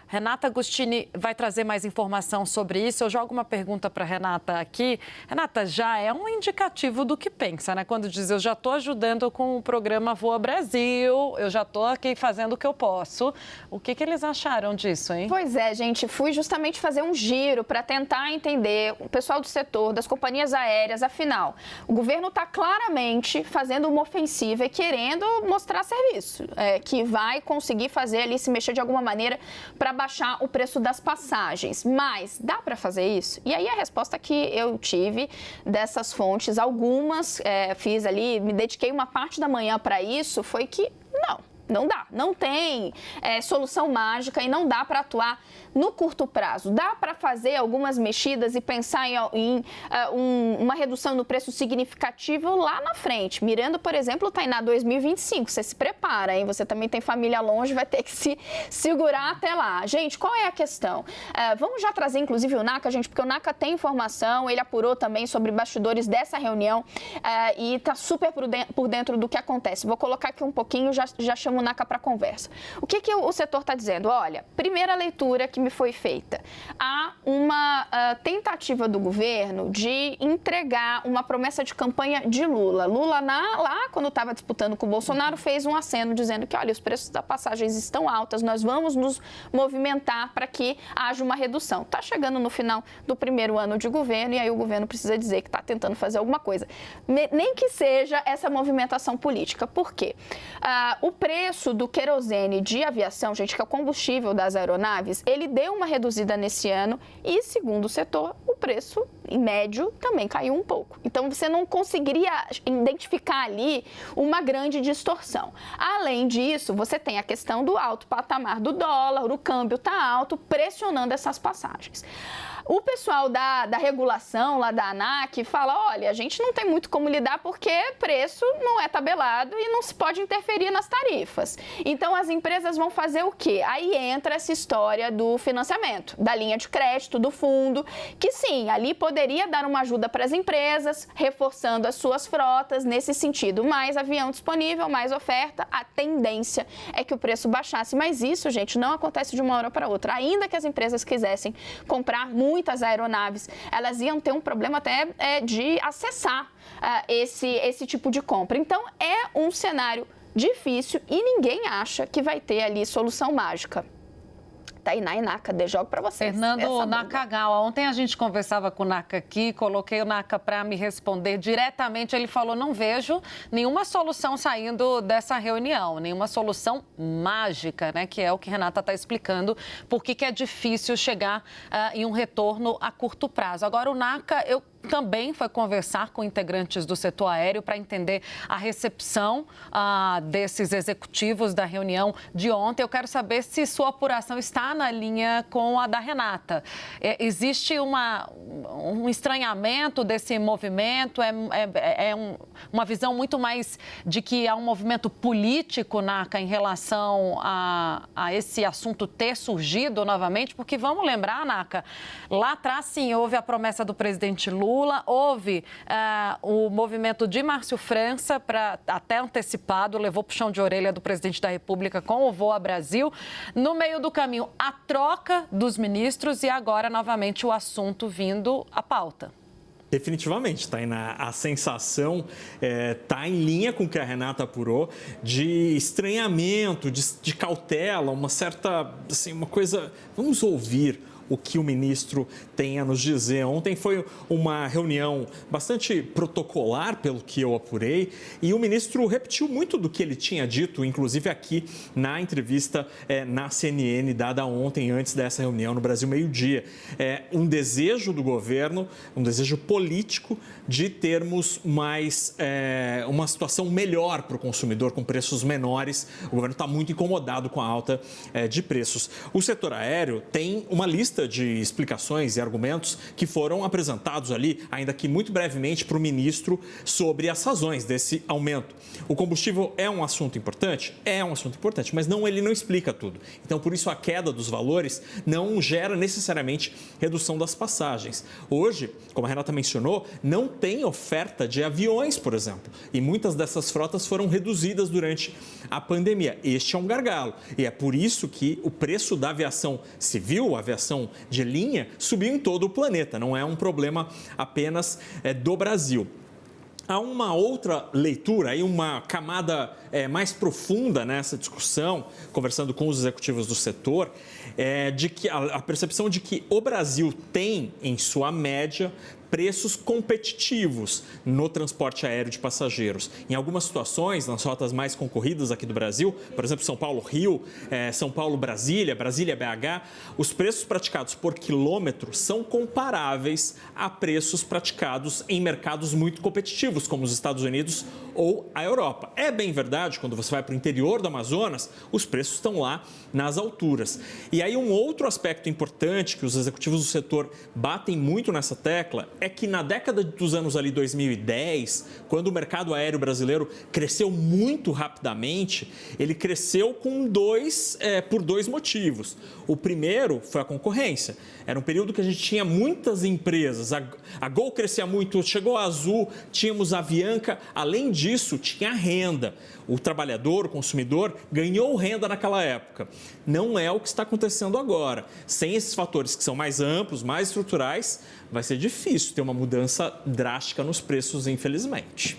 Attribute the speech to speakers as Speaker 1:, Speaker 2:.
Speaker 1: Renata Agostini vai trazer mais informação sobre isso. Eu jogo uma pergunta para Renata aqui. Renata, já é um indicativo do que pensa, né? Quando diz, eu já estou ajudando com o programa Voa Brasil, eu já estou aqui fazendo o que eu posso. O que eles acharam disso, hein?
Speaker 2: Pois é, gente, fui justamente fazer um giro para tentar entender o pessoal do setor, das companhias aéreas. Afinal, o governo está claramente fazendo uma ofensiva e querendo mostrar serviço, que vai conseguir fazer ali, se mexer de alguma maneira para baixar o preço das passagens. Mas dá para fazer isso? E aí a resposta que eu tive dessas fontes, algumas fiz ali, me dediquei uma parte da manhã para isso, foi que não dá, não tem solução mágica e não dá para atuar no curto prazo. Dá para fazer algumas mexidas e pensar em uma redução no preço significativo lá na frente. Mirando, por exemplo, Tainá 2025. Você se prepara, hein? Você também tem família longe, vai ter que se segurar até lá. Gente, qual é a questão? Vamos já trazer, inclusive, o NACA, gente, porque o NACA tem informação, ele apurou também sobre bastidores dessa reunião e está super por dentro do que acontece. Vou colocar aqui um pouquinho, já chamo o NACA para conversa. O que o setor está dizendo? Olha, primeira leitura que me foi feita. Há uma tentativa do governo de entregar uma promessa de campanha de Lula. Lula, lá, quando estava disputando com o Bolsonaro, fez um aceno dizendo que, olha, os preços das passagens estão altas, nós vamos nos movimentar para que haja uma redução. Está chegando no final do primeiro ano de governo e aí o governo precisa dizer que está tentando fazer alguma coisa. Nem que seja essa movimentação política. Por quê? O preço do querosene de aviação, gente, que é o combustível das aeronaves, ele deu uma reduzida nesse ano e, segundo o setor, o preço, em médio, também caiu um pouco. Então, você não conseguiria identificar ali uma grande distorção. Além disso, você tem a questão do alto patamar do dólar, o câmbio está alto, pressionando essas passagens. O pessoal da regulação, lá da ANAC, fala, olha, a gente não tem muito como lidar porque preço não é tabelado e não se pode interferir nas tarifas. Então, as empresas vão fazer o quê? Aí entra essa história do financiamento, da linha de crédito, do fundo, que sim, ali poderia dar uma ajuda para as empresas, reforçando as suas frotas nesse sentido. Mais avião disponível, mais oferta, a tendência é que o preço baixasse. Mas isso, gente, não acontece de uma hora para outra. Ainda que as empresas quisessem comprar muitas aeronaves, elas iam ter um problema até de acessar esse tipo de compra. Então, é um cenário difícil e ninguém acha que vai ter ali solução mágica. Tainá e NACA, jogo para vocês.
Speaker 1: Fernando Nakagawa, ontem a gente conversava com o NACA aqui, coloquei o NACA para me responder diretamente, ele falou, não vejo nenhuma solução saindo dessa reunião, nenhuma solução mágica, né, que é o que a Renata está explicando, por que é difícil chegar em um retorno a curto prazo. Agora, o NACA, também foi conversar com integrantes do setor aéreo para entender a recepção desses executivos da reunião de ontem. Eu quero saber se sua apuração está na linha com a da Renata. Existe um estranhamento desse movimento? Uma visão muito mais de que há um movimento político, NACA, em relação a esse assunto ter surgido novamente? Porque vamos lembrar, NACA, lá atrás, sim, houve a promessa do presidente Lula, houve o movimento de Márcio França, até antecipado, levou puxão de orelha do presidente da República com o Voa Brasil. No meio do caminho, a troca dos ministros e agora, novamente, o assunto vindo à pauta.
Speaker 3: Definitivamente, Tainá, a sensação está em linha com o que a Renata apurou, de estranhamento, de cautela, uma certa, assim, uma coisa, vamos ouvir o que o ministro tem a nos dizer. Ontem foi uma reunião bastante protocolar, pelo que eu apurei, e o ministro repetiu muito do que ele tinha dito, inclusive aqui na entrevista na CNN, dada ontem, antes dessa reunião no Brasil Meio-Dia. Um desejo do governo, um desejo político de termos uma situação melhor para o consumidor, com preços menores. O governo está muito incomodado com a alta de preços. O setor aéreo tem uma lista lista de explicações e argumentos que foram apresentados ali, ainda que muito brevemente, para o ministro sobre as razões desse aumento. O combustível é um assunto importante? É um assunto importante, mas ele não explica tudo. Então, por isso, a queda dos valores não gera necessariamente redução das passagens. Hoje, como a Renata mencionou, não tem oferta de aviões, por exemplo, e muitas dessas frotas foram reduzidas durante a pandemia. Este é um gargalo e é por isso que o preço da aviação civil, a aviação de linha, subiu em todo o planeta. Não é um problema apenas do Brasil. Há uma outra leitura, aí uma camada mais profunda nessa discussão, conversando com os executivos do setor, de que a percepção de que o Brasil tem, em sua média, preços competitivos no transporte aéreo de passageiros. Em algumas situações, nas rotas mais concorridas aqui do Brasil, por exemplo, São Paulo-Rio, São Paulo-Brasília, Brasília-BH, os preços praticados por quilômetro são comparáveis a preços praticados em mercados muito competitivos, como os Estados Unidos ou a Europa. É bem verdade, quando você vai para o interior do Amazonas, os preços estão lá nas alturas. E aí um outro aspecto importante que os executivos do setor batem muito nessa tecla é que na década dos anos ali 2010, quando o mercado aéreo brasileiro cresceu muito rapidamente, ele cresceu por dois motivos. O primeiro foi a concorrência. Era um período que a gente tinha muitas empresas. A Gol crescia muito, chegou a Azul, tínhamos a Avianca. Além disso, tinha renda. O trabalhador, o consumidor, ganhou renda naquela época. Não é o que está acontecendo agora. Sem esses fatores que são mais amplos, mais estruturais, vai ser difícil ter uma mudança drástica nos preços, infelizmente.